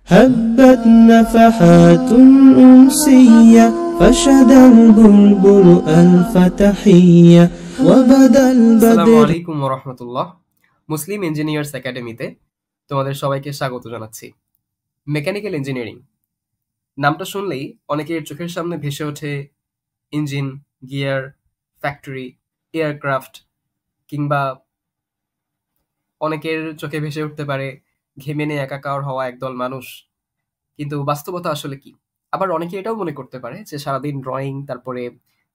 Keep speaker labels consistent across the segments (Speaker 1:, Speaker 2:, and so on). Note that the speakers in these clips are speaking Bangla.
Speaker 1: هبت نفحات أنسية فشد البلبل ألف تحية وبدا
Speaker 2: আসসালামু
Speaker 1: البدر
Speaker 2: আলাইকুম ওরহমতুল্লাহ। মুসলিম ইঞ্জিনিয়ার্স একাডেমিতে তোমাদের সবাইকে স্বাগত জানাচ্ছি। মেকানিক্যাল ইঞ্জিনিয়ারিং নামটা শুনলেই অনেকের চোখের সামনে ভেসে ওঠে ইঞ্জিন, গিয়ার, ফ্যাক্টরি, এয়ারক্রাফট, কিংবা অনেকের চোখে ভেসে উঠতে পারে ঘেমে নিয়ে একাকার হওয়া একদল মানুষ। কিন্তু বাস্তবতা আসলে কি? আবার অনেকে এটাও মনে করতে পারে যে সারাদিন ড্রয়িং, তারপরে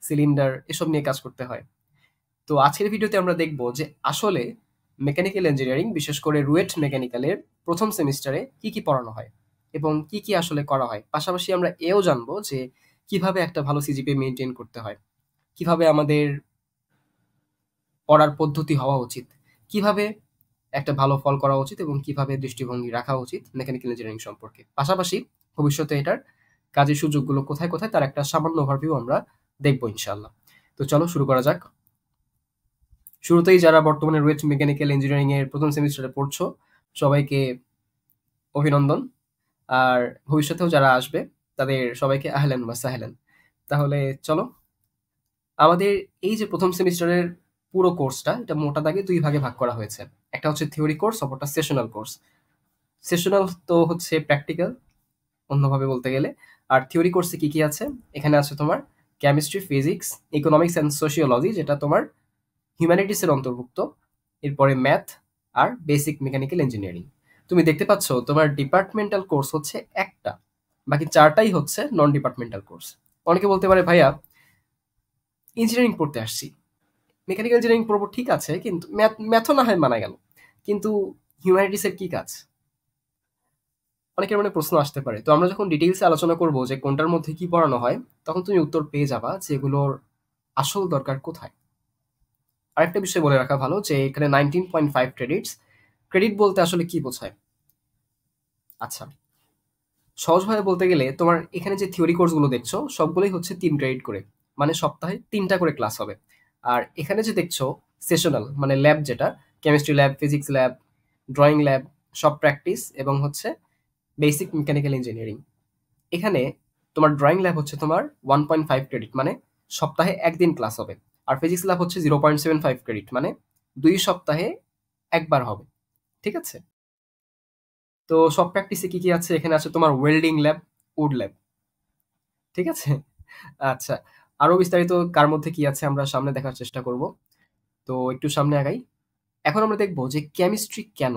Speaker 2: সিলিন্ডার এসব নিয়ে কাজ করতে হয়। তো আজকের ভিডিওতে আমরা দেখব যে আসলে মেকানিক্যাল ইঞ্জিনিয়ারিং, বিশেষ করে রুয়েট মেকানিক্যালের প্রথম সেমিস্টারে কি কি পড়ানো হয় এবং কি কি আসলে করা হয়। পাশাপাশি আমরা এও জানবো যে কিভাবে একটা ভালো সিজিপিএ মেনটেন করতে হয়, কিভাবে আমাদের পড়ার পদ্ধতি হওয়া উচিত, কিভাবে একটা ভালো ফল করা উচিত এবং কিভাবে দৃষ্টিভঙ্গি রাখা উচিত মেকানিক্যাল ইঞ্জিনিয়ারিং সম্পর্কে। পাশাপাশি ভবিষ্যতে এটার কাজের সুযোগগুলো কোথায় কোথায় তার একটা সামান্য ওভারভিউ আমরা দেখবো ইনশাআল্লাহ। তো চলো শুরু করা যাক। শুরুতেই যারা বর্তমানে রয়েছে মেকানিক্যাল ইঞ্জিনিয়ারিং এর প্রথম সেমিস্টারে পড়ছো, সবাইকে অভিনন্দন। আর ভবিষ্যতেও যারা আসবে তাদের সবাইকে আহলান ওয়া সাহলান। তাহলে চলো, আমাদের এই যে প্রথম সেমিস্টারের পুরো কোর্সটা, এটা মোটা দাগে দুই ভাগে ভাগ করা হয়েছে। একটা হচ্ছে থিওরি কোর্স, অপরটা সেশনাল কোর্স। সেশনাল তো হচ্ছে প্র্যাকটিক্যাল, অন্যভাবে বলতে গেলে। আর থিওরি কোর্সে কি কি আছে? এখানে আছে তোমার chemistry, physics, economics and sociology, যেটা তোমার হিউম্যানিটিসের অন্তর্ভুক্ত। এরপরে ম্যাথ আর বেসিক মেকানিক্যাল ইঞ্জিনিয়ারিং। তুমি দেখতে পাচ্ছ তোমার ডিপার্টমেন্টাল কোর্স হচ্ছে একটা, বাকি চারটাই হচ্ছে নন ডিপার্টমেন্টাল কোর্স। অনেকে বলতে পারে, ভাইয়া ইঞ্জিনিয়ারিং পড়তে আসছি, মেকানিক্যাল ইঞ্জিনিয়ারিং পড়বো, ঠিক আছে, কিন্তু ম্যাথও না হয় মানা গেল, কিন্তু হিউম্যানিটিসের কি কাজ? অনেকের মনে প্রশ্ন আসতে পারে। তো আমরা যখন ডিটেইলসে আলোচনা করব যে কোনটার মধ্যে কি পড়ানো হয়, তখন তুমি উত্তর পেয়ে যাবা যে এগুলোর আসল দরকার কোথায়। আরেকটা বিষয় বলে রাখা ভালো যে এখানে 19.5 ক্রেডিটস। ক্রেডিট বলতে আসলে কি বোঝায়? আচ্ছা, সহজভাবে বলতে গেলে তোমার এখানে যে থিওরি কোর্সগুলো দেখছো সবগুলোই হচ্ছে 3 ক্রেডিট করে, মানে সপ্তাহে 3টা করে ক্লাস হবে। আর এখানে যে দেখছো সেশনাল, মানে ল্যাব, যেটা chemistry lab, physics lab, drawing lab, সব প্র্যাকটিস এবং হচ্ছে বেসিক মেকানিক্যাল ইঞ্জিনিয়ারিং। এখানে তোমার ড্রয়িং ল্যাব হচ্ছে তোমার 1.5 ক্রেডিট, মানে সপ্তাহে একদিন ক্লাস হবে। আর ফিজিক্স ল্যাব হচ্ছে 0.75 ক্রেডিট, মানে 2 সপ্তাহে একবার হবে। ঠিক আছে? তো সব প্র্যাকটিসে কি কি আছে? এখানে আছে তোমার ওয়েল্ডিং ল্যাব, উড ল্যাব। ঠিক আছে? আচ্ছা, আরো বিস্তারিত কার মধ্যে কি আছে আমরা সামনে দেখার চেষ্টা করব। তো একটু সামনে আগাই। এখন আমরা দেখব যে কেমিস্ট্রি কেন,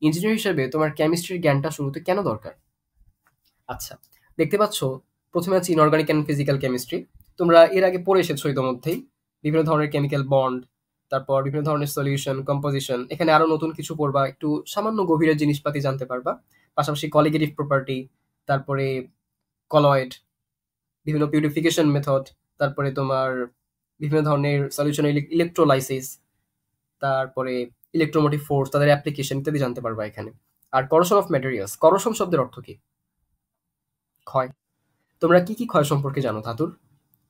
Speaker 2: ইঞ্জিনিয়ার হিসেবে তোমার কেমিস্ট্রির জ্ঞানটা শুরুতে কেন দরকার। আচ্ছা, দেখতে পাচ্ছ প্রথমে আছে ইনঅর্গানিক অ্যান্ড ফিজিক্যাল কেমিস্ট্রি। তোমরা এর আগে পড়ে এসেছো ইতোমধ্যেই। বিভিন্ন ধরনের কেমিক্যাল বন্ড, তারপর বিভিন্ন ধরনের সলিউশন, কম্পোজিশন। এখানে আরো নতুন কিছু পড়বা, একটু সামান্য গভীরের জিনিসপাতি জানতে পারবা। পাশাপাশি কলিগেটিভ প্রপার্টি, তারপরে কলয়েড, বিভিন্ন পিউরিফিকেশন মেথড, তারপরে তোমার বিভিন্ন ধরনের সলিউশন, ইলেকট্রোলাইসিস, তারপরে ইলেকট্রোমোটিভ ফোর্স, তাদের অ্যাপ্লিকেশন ইত্যাদি জানতে পারবা এখানে। আর করোশন অফ ম্যাটেরিয়ালস, করোশন শব্দের অর্থ কি? ক্ষয়। তোমরা কি কি ক্ষয় সম্পর্কে জানো? ধাতুর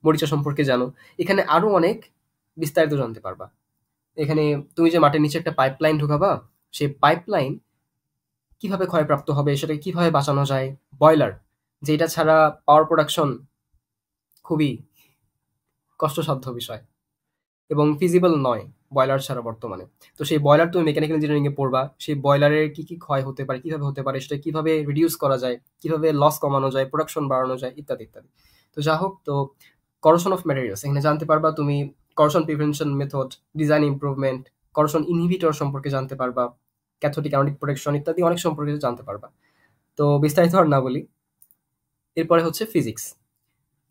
Speaker 2: মরিচা সম্পর্কে জানো। এখানে আরো অনেক বিস্তারিত জানতে পারবা। এখানে তুমি যে মাটির নিচে একটা পাইপলাইন ঢুকাবা, সেই পাইপলাইন কিভাবে ক্ষয়প্রাপ্ত হবে, সেটাকে কিভাবে বাঁচানো যায়। বয়লার, যেটা ছাড়া পাওয়ার প্রোডাকশন খুবই কষ্টসাধ্য বিষয় এবং ফিজিবল নয় বয়লার ছাড়া বর্তমানে। তো সেই বয়লার তুমি মেকানিক্যাল ইঞ্জিনিয়ারিং এ পড়বা। সেই বয়লারের কি কি ক্ষয় হতে পারে, কিভাবে হতে পারে, সেটা কিভাবে রিডিউস করা যায়, কিভাবে লস কমানো যায়, প্রোডাকশন বাড়ানো যায়, ইত্যাদি ইত্যাদি। তো যা হোক, তো করোশন অফ ম্যাটেরিয়ালস এখানে জানতে পারবা তুমি। Corrosion prevention method, design improvement, corrosion inhibitor সম্পর্কে জানতে পারবা, ক্যাথোডিক অ্যানোডিক প্রোটেকশন ইত্যাদি অনেক সম্পর্কে জানতে পারবা। তো বিস্তারিত আর না বলি। এরপরে হচ্ছে ফিজিক্স।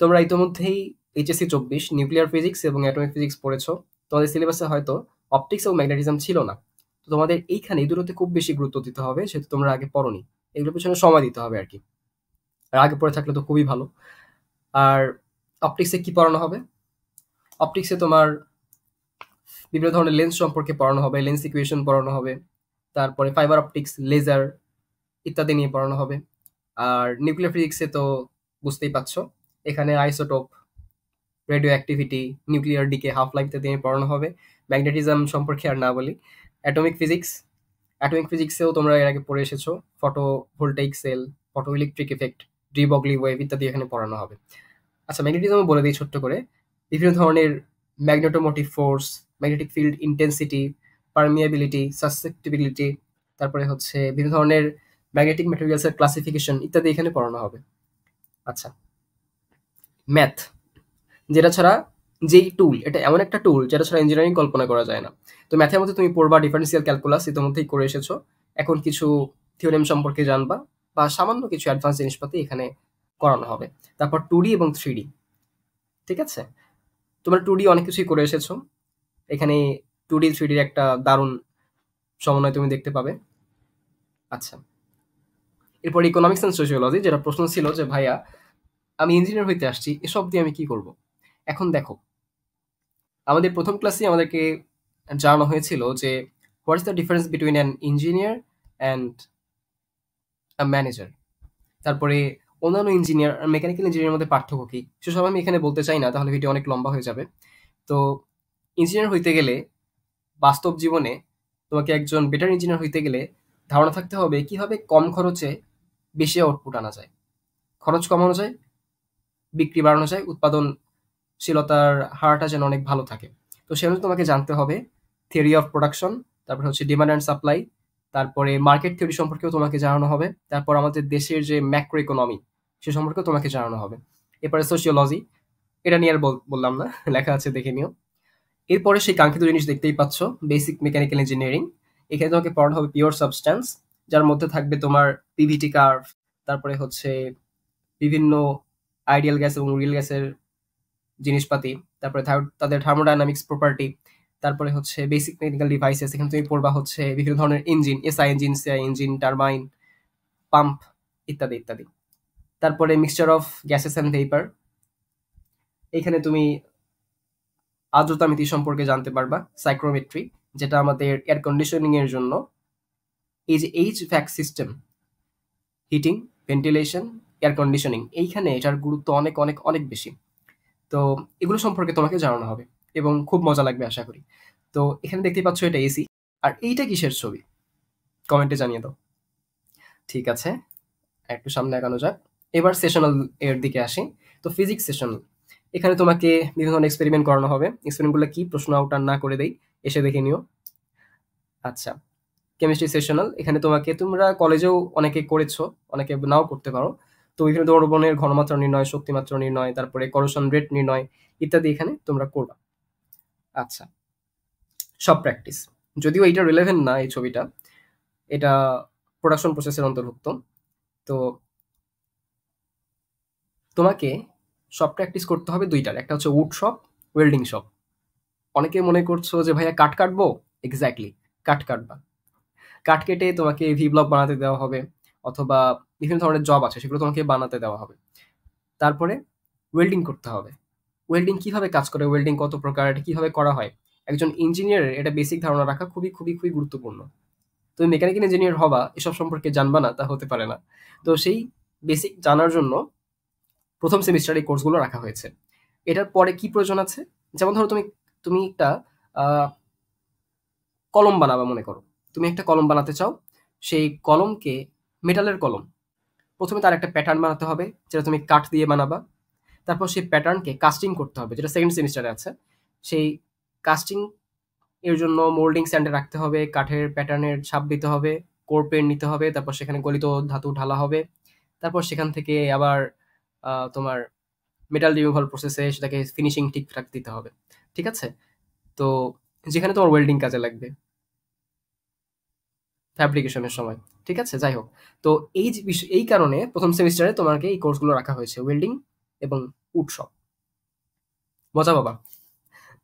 Speaker 2: তোমরা ইতোমধ্যেই এইচএসসি 24 নিউক্লিয়ার ফিজিক্স এবং অ্যাটমিক ফিজিক্স পড়েছো। তোমাদের সিলেবাসে হয়তো অপটিক্স এবং ম্যাগনেটিজম ছিল না। তো তোমাদের এইখানে এই দুটোতে খুব বেশি গুরুত্ব দিতে হবে, যেহেতু তোমরা আগে পড়োনি। এগুলোর পেছনে সময় দিতে হবে আর কি। আর আগে পড়ে থাকলে তো খুবই ভালো। আর অপটিক্সে কি পড়ানো হবে? অপটিক্সে তোমার বিভিন্ন ধরনের লেন্স সম্পর্কে পড়ানো হবে, লেন্স ইকুয়েশন পড়ানো হবে, তারপরে ফাইবার অপটিক্স, লেজার ইত্যাদি নিয়ে পড়ানো হবে। আর নিউক্লিয়ার ফিজিক্সে তো বুঝতেই পারছো, এখানে isotope, radioactivity, nuclear decay, half life ইত্যাদি নিয়ে পড়ানো হবে। ম্যাগনেটিজম সম্পর্কে আর না বলি। অ্যাটমিক ফিজিক্স, অ্যাটমিক ফিজিক্সেও তোমরা এর আগে পড়ে এসেছো, photo voltaic cell, photo electric effect, de Broglie wave এখানে পড়ানো হবে। আচ্ছা, ম্যাগনেটিজম বলে দিই ছোট্ট করে। বিভিন্ন ধরনের magnetomotive force, magnetic field intensity, permeability, susceptibility, তারপরে হচ্ছে বিভিন্ন ধরনের ম্যাগনেটিক ম্যাটেরিয়ালসের ক্লাসিফিকেশন ইত্যাদি এখানে পড়ানো হবে। আচ্ছা, ম্যাথ, যেটা ছাড়া যেই টুল, এটা এমন একটা টুল যেটা ছাড়া ইঞ্জিনিয়ারিং কল্পনা করা যায় না। তো ম্যাথের মধ্যে তুমি পড়বা ডিফারেন্সিয়াল ক্যালকুলাস, ইতিমধ্যেই করে এসেছো। এখন কিছু থিওরেম সম্পর্কে জানবা বা সামান্য কিছু অ্যাডভান্স জিনিসপাতি এখানে করানো হবে। তারপর 2D এবং 3D, ঠিক আছে? তোমরা 2D অনেক কিছুই করে এসেছো, এখানে 2D 3D র একটা দারুণ সমন্বয় তুমি দেখতে পাবে। আচ্ছা, এরপর ইকোনমিক্স অ্যান্ড সোশিওলজি, যেটা প্রশ্ন ছিল যে ভাইয়া আমি ইঞ্জিনিয়ার হইতে আসছি, এসব দিয়ে আমি কি করব? এখন দেখো, আমাদের প্রথম ক্লাসে আমাদেরকে জানানো হয়েছিল যে what is the difference between an engineer and a manager. তারপরে অন্যান্য ইঞ্জিনিয়ার আর মেকানিক্যাল ইঞ্জিনিয়ারের মধ্যে পার্থক্য কী, সেসব আমি এখানে বলতে চাই না, তাহলে ভিডিও অনেক লম্বা হয়ে যাবে। তো ইঞ্জিনিয়ার হইতে গেলে বাস্তব জীবনে তোমাকে একজন বেটার ইঞ্জিনিয়ার হইতে গেলে ধারণা থাকতে হবে কিভাবে কম খরচে বেশি আউটপুট আনা যায়, খরচ কমানো যায়, বিক্রি বাড়ানো যায়, উৎপাদনশীলতার হারটা যেন অনেক ভালো থাকে। তো সেজন্য তোমাকে জানতে হবে থিওরি অফ প্রোডাকশন, তারপরে হচ্ছে ডিমান্ড অ্যান্ড সাপ্লাই, তারপরে মার্কেট থিওরি সম্পর্কেও তোমাকে জানানো হবে, তারপর আমাদের দেশের যে ম্যাক্রো ইকোনমি সে সম্পর্কেও তোমাকে জানানো হবে। এরপরে সোশিওলজি, এটা নিয়ে আর বললাম না, লেখা আছে দেখে নিও। এরপরে সেই কাঙ্ক্ষিত জিনিস দেখতেই পাচ্ছ, বেসিক মেকানিক্যাল ইঞ্জিনিয়ারিং। এখানে তোমাকে পড়ানো হবে পিওর সাবস্ট্যান্স, যার মধ্যে থাকবে তোমার পিভিটি কার্ভ, তারপরে হচ্ছে বিভিন্ন আইডিয়াল গ্যাস এবং রিয়েল গ্যাসের জিনিসপাতি, তারপরে তাদের থার্মোডাইনামিক্স প্রপার্টি, তারপরে হচ্ছে বেসিক মেকানিক্যাল ডিভাইসেস। এখানে তুমি পড়বা হচ্ছে বিভিন্ন ধরনের engine, SI engine, CI engine, turbine, pump ইত্যাদি ইত্যাদি। তারপরে mixture of gases and vapour, এখানে তুমি আর্দ্রতা মিতি সম্পর্কে জানতে পারবা। সাইক্রোমেট্রি, যেটা আমাদের এয়ার কন্ডিশনিং এর জন্য, এই যে HVAC system, heating, ventilation, air conditioning, এইখানে এটার গুরুত্ব অনেক অনেক অনেক বেশি। তো এগুলো সম্পর্কে তোমাকে জানানো হবে এবং খুব মজা লাগবে আশা করি। তো এখানে দেখতে পাচ্ছ এটা এসি, আর এইটা কিসের ছবি কমেন্টে জানিয়ে দাও। ঠিক আছে, একটু সামনে আগানো যাক। এবার সেশনাল এর দিকে আসি। তো ফিজিক্স সেশন, এখানে তোমাকে বিভিন্ন ধরনের এক্সপেরিমেন্ট করানো হবে। এক্সপেরিমেন্টগুলো কি, প্রশ্ন আউট আর না করে দেই, এসে দেখে নিও। আচ্ছা, কেমিস্ট্রি সেশনাল, এখানে তোমরা কলেজেও অনেকে করেছো, অনেকে নাও করতে পারো। তো বিভিন্ন দ্রবণের ঘনমাত্রা নির্ণয়, শক্তিমাত্রা নির্ণয়, তারপরে করোশন রেট নির্ণয় ইত্যাদি এখানে তোমরা করবা। আচ্ছা, সব প্র্যাকটিস, যদিও এইটা রিলেভেন্ট না এই ছবিটা, এটা প্রোডাকশন প্রসেসের অন্তর্ভুক্ত। তো তোমাকে সব প্র্যাকটিস করতে হবে দুইটার, একটা হচ্ছে উড শপ, ওয়েল্ডিং শপ। অনেকে মনে করছো যে ভাইয়া কাঠ কাটবো, এক্স্যাক্টলি কাঠ কাটবা। কাঠ কেটে তোমাকে ভি ব্লক বানাতে দেওয়া হবে, অথবা বিভিন্ন ধরনের জব আছে সেগুলো তোমাকে বানাতে দেওয়া হবে। তারপরে ওয়েল্ডিং করতে হবে। ওয়েল্ডিং কিভাবে কাজ করে, ওয়েল্ডিং কত প্রকার, এটা কিভাবে করা হয়, একজন ইঞ্জিনিয়ারের এটা বেসিক ধারণা রাখা খুবই খুবই খুবই গুরুত্বপূর্ণ। তুমি মেকানিক্যাল ইঞ্জিনিয়ার হবা, এসব সম্পর্কে জানবা না তা হতে পারে না। তো সেই বেসিক জানার জন্য প্রথম সেমিস্টারে এই কোর্সগুলো রাখা হয়েছে। এটার পরে কি প্রয়োজন আছে, যেমন ধরো তুমি একটা কলম বানাবা, মনে করো তুমি একটা কলম বানাতে চাও। সেই কলমকে, মেটালের কলম, প্রথমে তার একটা প্যাটার্ন বানাতে হবে যেটা তুমি কাঠ দিয়ে বানাবা। তারপর সেই প্যাটার্নকে কাস্টিং করতে হবে, যেটা সেকেন্ড সেমিস্টারে আছে। সেই কাস্টিং এর জন্য মোল্ডিং স্ট্যান্ডে রাখতে হবে, কাঠের প্যাটার্নের ছাপ দিতে হবে, কোর পেন্ট নিতে হবে, তারপর সেখানে গলিত ধাতু ঢালা হবে। তারপর সেখান থেকে আবার তোমার মেটাল রিমুভাল প্রসেসে সেটাকে ফিনিশিং ঠিকঠাক দিতে হবে। ঠিক আছে? তো যেখানে তোমার ওয়েল্ডিং কাজে লাগবে ফ্যাব্রিকেশনের সময়। ঠিক আছে? যাই হোক। তো এই যে এই কারণে প্রথম সেমিস্টারে তোমাকে এই কোর্সগুলো রাখা হয়েছে, ওয়েল্ডিং এবং উড শপ। মজা পাবা।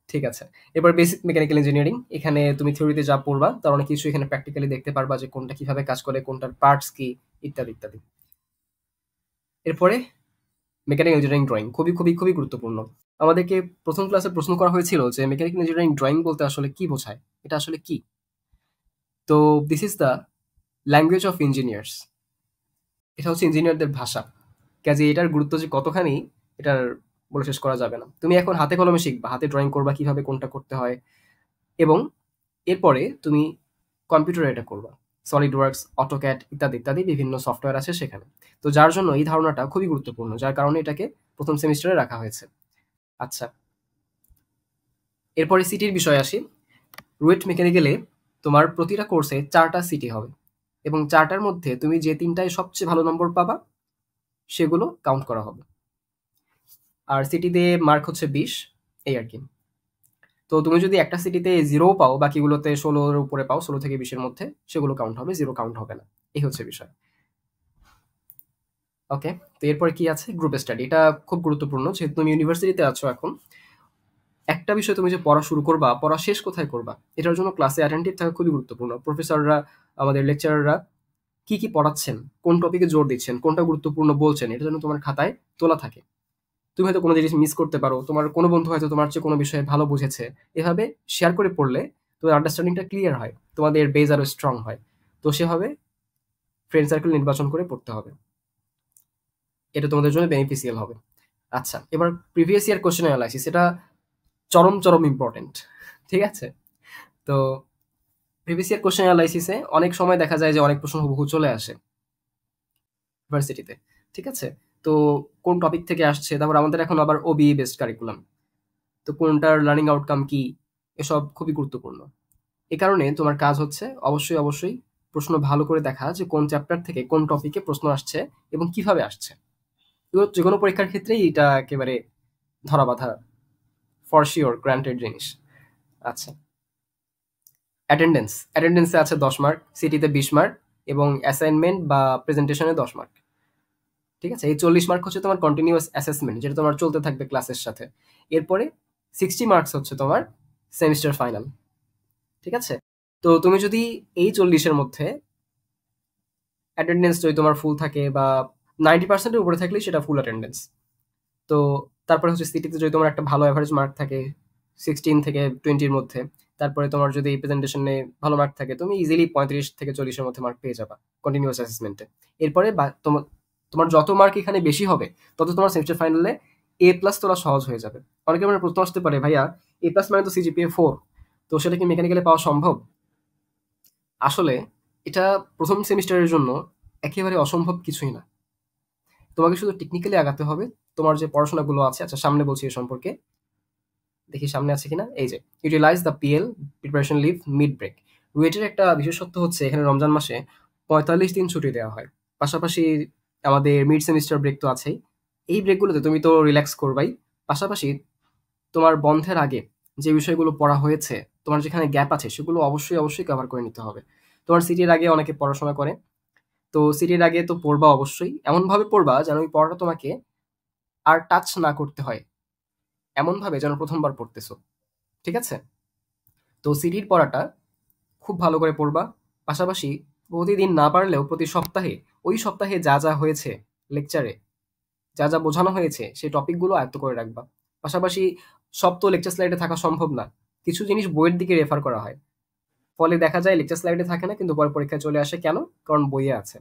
Speaker 2: ঠিক আছে। এবার বেসিক মেকানিক্যাল ইঞ্জিনিয়ারিং, এখানে তুমি থিওরিতে যা পড়বা তার অনেক কিছু এখানে প্র্যাকটিক্যালি দেখতে পারবা, যে কোনটা কিভাবে কাজ করে, কোনটার পার্টস কি, ইত্যাদি ইত্যাদি। এরপরে মেকানিক্যাল ইঞ্জিনিয়ারিং ড্রয়িং, খুবই খুবই খুবই গুরুত্বপূর্ণ। আমাদেরকে প্রথম ক্লাসে প্রশ্ন করা হয়েছিল যে মেকানিক্যাল ইঞ্জিনিয়ারিং ড্রয়িং বলতে আসলে কি বোঝায়, এটা আসলে কি। তো this is the language of engineers, এটা হচ্ছে ইঞ্জিনিয়ারদের ভাষা। কাজে এটার গুরুত্ব যে কতখানি, এটার বলে শেষ করা যাবে না। তুমি এখন হাতে কলমে শিখবা, হাতে ড্রয়িং করবা, কিভাবে কোনটা করতে হয়, এবং এরপরে তুমি কম্পিউটারে এটা করবা। সলিডওয়ার্কস, অটোক্যাড ইত্যাদি ইত্যাদি বিভিন্ন সফটওয়্যার আছে সেখানে। তো যার জন্য এই ধারণাটা খুবই গুরুত্বপূর্ণ, যার কারণে এটাকে প্রথম সেমিস্টারে রাখা হয়েছে। আচ্ছা, এরপরে সিটির বিষয়ে আসি। রুয়েট মেকানিক্যালে তোমার প্রতিটা কোর্সে 4টা সিটি হবে এবং 4টার মধ্যে তুমি যে 3টায় সবচেয়ে ভালো নম্বর পাবা সেগুলো কাউন্ট করা হবে। আর সিটিতে মার্ক হচ্ছে 20, এই আর কি। তো তুমি যদি একটা সিটিতে 0 পাও, বাকিগুলোতে 16-র উপরে পাও, 16 থেকে 20-এর মধ্যে, সেগুলো কাউন্ট হবে, 0 কাউন্ট হবে না। এই হচ্ছে বিষয়। ওকে, তো এরপরে কি আছে? Group study. এটা খুব গুরুত্বপূর্ণ, যেহেতু তুমি ইউনিভার্সিটিতে আছো এখন। একটা বিষয় তুমি যে পড়া শুরু করবা, পড়া শেষ কোথায় করবা, এটার জন্য ক্লাসে অ্যাটেন্টিভ থাকা খুবই গুরুত্বপূর্ণ। প্রফেসররা, আমাদের লেকচারাররা কি কি পড়াচ্ছেন, কোন টপিকে জোর দিচ্ছেন, কোনটা গুরুত্বপূর্ণ বলছেন, এটা যেন তোমার খাতায় তোলা থাকে। তুমি হয়তো কোনো জিনিস মিস করতে পারো, তোমার কোনো বন্ধু হয়তো তোমার চেয়ে কোনো বিষয়ে ভালো বুঝেছে। এভাবে শেয়ার করে পড়লে তোমার আন্ডারস্ট্যান্ডিংটা ক্লিয়ার হয়, তোমাদের বেজ আরো স্ট্রং হয়। তো সেভাবে ফ্রেন্ড সার্কেল নির্বাচন করে পড়তে হবে, এটা তোমাদের জন্য বেনিফিশিয়াল হবে। আচ্ছা, এবার প্রিভিয়াস ইয়ার কোশ্চেন অ্যানালাইসিস, এটা চরম চরম ইম্পর্টেন্ট, ঠিক আছে? তো প্রিভিয়াস ইয়ার কোশ্চেন অ্যানালাইসিসে অনেক সময় দেখা যায় যে অনেক প্রশ্ন হুবহু চলে আসে ইউনিভার্সিটিতে, ঠিক আছে? তো কোন টপিক থেকে আসছে, তারপর আমাদের এখন আবার ওবিই বেসড কারিকুলাম, তো কোনটার লার্নিং আউটকাম কি, এসব খুবই গুরুত্বপূর্ণ। এ কারণে তোমার কাজ হচ্ছে অবশ্যই অবশ্যই প্রশ্ন ভালো করে দেখা, যে কোন চ্যাপ্টার থেকে কোন টপিকে প্রশ্ন আসছে এবং কিভাবে আসছে। এগুলো যে কোনো পরীক্ষার ক্ষেত্রেই এটা একেবারে ধরা বাঁধা, ফর শিওর, গ্রান্টেড জিনিস। আচ্ছা, অ্যাটেন্ডেন্সে আছে 10 মার্ক, সিটিতে 20 মার্ক এবং অ্যাসাইনমেন্ট বা প্রেজেন্টেশনে 10 মার্ক, ঠিক আছে? এই 40 মার্ক হচ্ছে তোমার কন্টিনিউয়াস অ্যাসেসমেন্ট, যেটা তোমার চলতে থাকবে ক্লাসের সাথে। এরপরে 60 মার্কস হচ্ছে তোমার সেমিস্টার ফাইনাল, ঠিক আছে? তো তুমি যদি এই 40-এর মধ্যে অ্যাটেন্ডেন্স যদি তোমার ফুল থাকে বা 90%-এর উপরে থাকলেই সেটা ফুল অ্যাটেন্ডেন্স। তো তারপরে হচ্ছে সিটিতে যদি তোমার একটা ভালো অ্যাভারেজ মার্ক থাকে 16 থেকে 20-র মধ্যে, তারপরে তোমার যদি প্রেজেন্টেশনে ভালো মার্ক থাকে, তুমি ইজিলি 35 থেকে 40-এর মধ্যে মার্ক পেয়ে যাবা কন্টিনিউয়াস অ্যাসেসমেন্টে। এরপরে তোমার তোমার যত মার্ক এখানে বেশি হবে, তত তোমার সেমিস্টার ফাইনালে এ প্লাস তোলা সহজ হয়ে যাবে। অনেকের মানে প্রশ্ন আসতে পারে, ভাইয়া এ প্লাস মানে তো সিজিপিএ 4, তো সেটা কি মেকানিক্যালে পাওয়া সম্ভব? আসলে এটা প্রথম সেমিস্টারের জন্য একেবারে অসম্ভব কিছুই না। তোমাকে শুধু টেকনিক্যালি আগাতে হবে। তোমার যে পড়াশোনাগুলো আছে, আচ্ছা সামনে বলছি এ সম্পর্কে, দেখি সামনে আছে কিনা। এই যে utilise the PL preparation leave mid break. রুয়েটের একটা বিশেষত্ব হচ্ছে এখানে রমজান মাসে 45 দিন ছুটি দেওয়া হয়। পাশাপাশি আমাদের মিড সেমিস্টার ব্রেক তো আছেই। এই ব্রেকগুলোতে তুমি তো রিল্যাক্স করবাই, পাশাপাশি তোমার বন্ধের আগে যে বিষয়গুলো পড়া হয়েছে, তোমার যেখানে গ্যাপ আছে, সেগুলো অবশ্যই অবশ্যই কভার করে নিতে হবে। তোমার সিটির আগে অনেকে পড়াশোনা করে, তো সিটির আগে তো পড়বা অবশ্যই, এমনভাবে পড়বা যেন ওই পড়াটা তোমাকে আর টাচ না করতে হয়, এমনভাবে যেন প্রথমবার পড়তেছো, ঠিক আছে? তো সিটির পড়াটা খুব ভালো করে পড়বা। পাশাপাশি প্রতিদিন না পারলেও প্রতি সপ্তাহে, ওই সপ্তাহে যা যা হয়েছে লেকচারে, যা যা বোঝানো হয়েছে সেই টপিকগুলো আয়ত্ত করে রাখবা। পাশাপাশি সব তো লেকচার স্লাইডে থাকা সম্ভব না, কিছু জিনিস বইয়ের দিকে রেফার করা হয়, ফলে দেখা যায় লেকচার স্লাইডে থাকে না কিন্তু পরে পরীক্ষায় চলে আসে। কেন? কারণ বইয়ে আছে।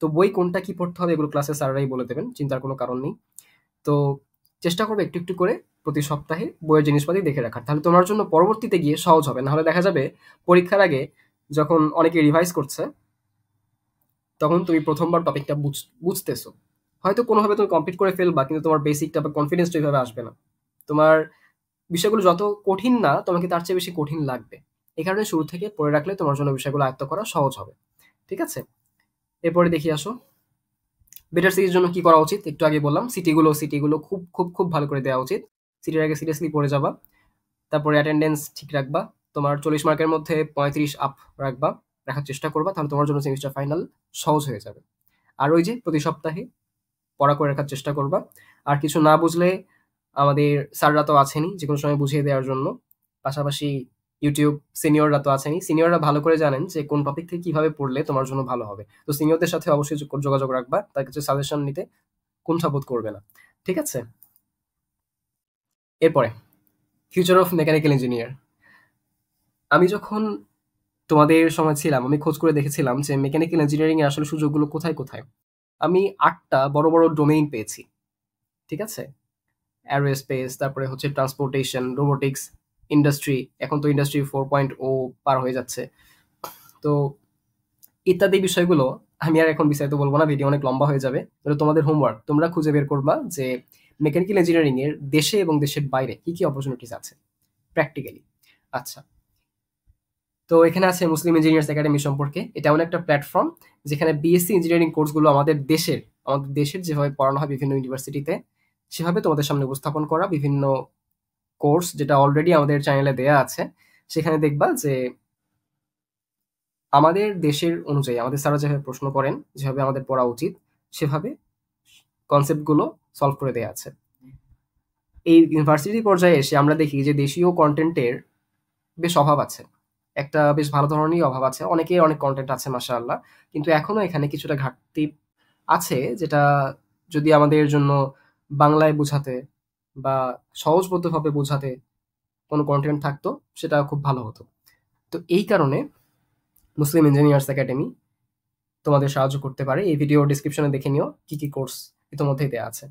Speaker 2: তো বই কোনটা কি পড়তে হবে এগুলো ক্লাসে স্যাররাই বলে দেবেন, চিন্তার কোনো কারণ নেই। তো চেষ্টা করবে একটু একটু করে প্রতি সপ্তাহে বইয়ের জিনিসপাতি দেখে রাখার, তাহলে তোমার জন্য পরবর্তীতে গিয়ে সহজ হবে। নাহলে দেখা যাবে পরীক্ষার আগে যখন অনেকে রিভাইজ করছে, তখন তুমি প্রথমবার টপিকটা বুঝতেছো, হয়তো কোনোভাবে তুমি কমপ্লিট করে ফেলবা, কিন্তু তোমার বেসিকটা বা কনফিডেন্স ওইভাবে আসবে না। তোমার বিষয়গুলো যত কঠিন না, তোমাকে তার চেয়ে বেশি কঠিন লাগবে। এই কারণে শুরু থেকে পড়ে রাখলে তোমার জন্য বিষয়গুলো আয়ত্ত করা সহজ হবে, ঠিক আছে? এরপরে দেখি আসো, বেটার সিটির জন্য কি করা উচিত। একটু আগে বললাম, সিটিগুলো খুব খুব খুব ভালো করে দেওয়া উচিত। সিটির আগে সিরিয়াসলি পড়ে যাবা। তারপরে অ্যাটেন্ডেন্স ঠিক রাখবা, তোমার 40 মার্কের মধ্যে 35 আপ রাখবা, রাখার চেষ্টা করবা, তাহলে তোমার জন্য সেমিস্টার ফাইনাল সহজ হয়ে যাবে। আর ওই যে প্রতি সপ্তাহে পড়া করে রাখার চেষ্টা করবা। আর কিছু না বুঝলে আমাদের স্যাররা তো আছেনই যে কোনো সময় বুঝিয়ে দেওয়ার জন্য, পাশাপাশি ইউটিউব সিনিয়ররা তো আছেনই, সিনিয়ররা ভালো করে জানেন যে কোন টপিক থেকে কিভাবে পড়লে তোমার জন্য ভালো হবে। তো সিনিয়রদের সাথে অবশ্যই যোগাযোগ রাখবা, তার কাছে সাজেশন নিতে কুণ্ঠাবোধ করবে না, ঠিক আছে? এরপরে ফিউচার অফ মেকানিক্যাল ইঞ্জিনিয়ার। আমি যখন তোমাদের সময় ছিলাম, আমি খোঁজ করে দেখেছিলাম যে মেকানিক্যাল ইঞ্জিনিয়ারিং এর আসলে সুযোগগুলো কোথায় কোথায়। আমি 8টা বড় বড় ডোমেইন পেয়েছি, ঠিক আছে? অ্যারোস্পেস, তারপরে হচ্ছে ট্রান্সপোর্টেশন, রোবোটিক্স, ইন্ডাস্ট্রি, এখন তো ইন্ডাস্ট্রি 4.0 পার হয়ে যাচ্ছে। তো ইত্যাদি বিষয়গুলো আমি আর এখন বিস্তারিত বলবো না, ভিডিও অনেক লম্বা হয়ে যাবে। তোমাদের হোমওয়ার্ক, তোমরা খুঁজে বের করবা যে মেকানিক্যাল ইঞ্জিনিয়ারিং এর দেশে এবং দেশের বাইরে কি কি অপরচুনিটিস আছে প্র্যাকটিক্যালি। আচ্ছা, তো এখানে আছে মুসলিম ইঞ্জিনিয়ার্স একাডেমি সম্পর্কে। এটা এমন একটা প্ল্যাটফর্ম যেখানে বিএসসি ইঞ্জিনিয়ারিং কোর্সগুলো আমাদের দেশের যেভাবে পড়ানো হয় বিভিন্ন ইউনিভার্সিটিতে, সেভাবে তোমাদের সামনে উপস্থাপন করা বিভিন্ন কোর্স, যেটা অলরেডি আমাদের চ্যানেলে দেয়া আছে। সেখানে দেখবা যে আমাদের দেশের অনুযায়ী আমাদের স্যাররা যেভাবে প্রশ্ন করেন, যেভাবে আমাদের পড়া উচিত, সেভাবে কনসেপ্টগুলো সলভ করে দেয়া আছে। এই ইউনিভার্সিটি পর্যায়ে এসে আমরা দেখি যে দেশীয় কন্টেন্টের বেশ অভাব আছে, একটা বেশ ভালো ধরনেরই অভাব আছে। অনেকের অনেক কন্টেন্ট আছে মাশাআল্লাহ, কিন্তু এখনো এখানে কিছুটা ঘাটতি আছে, যেটা যদি আমাদের জন্য বাংলায় বোঝাতে বা সহজবোধ্যভাবে বোঝাতে কোনো কন্টেন্ট থাকতো, সেটা খুব ভালো হতো। তো এই কারণে মুসলিম ইঞ্জিনিয়ার্স একাডেমি তোমাদের সাহায্য করতে পারে। এই ভিডিও ডিসক্রিপশনে দেখে নিও কি কি কোর্স ইতিমধ্যেই দেওয়া আছে।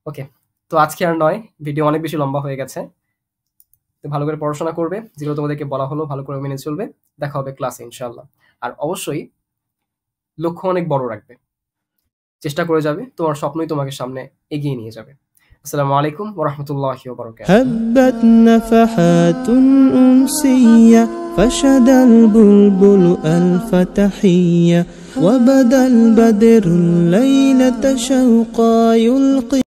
Speaker 2: ওকে, তো আজকে আর নয়, ভিডিও অনেক বেশি লম্বা হয়ে গেছে। তো ভালো করে পড়াশোনা করবে, যেগুলো তোমাদেরকে বলা হলো ভালো করে মেনে চলবে। দেখা হবে ক্লাসে ইনশাআল্লাহ। আর অবশ্যই লক্ষ্য অনেক বড় রাখবে, চেষ্টা করে যাবে, তোমার স্বপ্নই তোমাকে সামনে এগিয়ে নিয়ে যাবে। আসসালামু আলাইকুম ওয়া রাহমাতুল্লাহি ওয়া বারাকাতুহু।
Speaker 1: هبت نفحات أنسية فشد البلبل ألف تحية وبدا البدر الليلة شوقا يلقي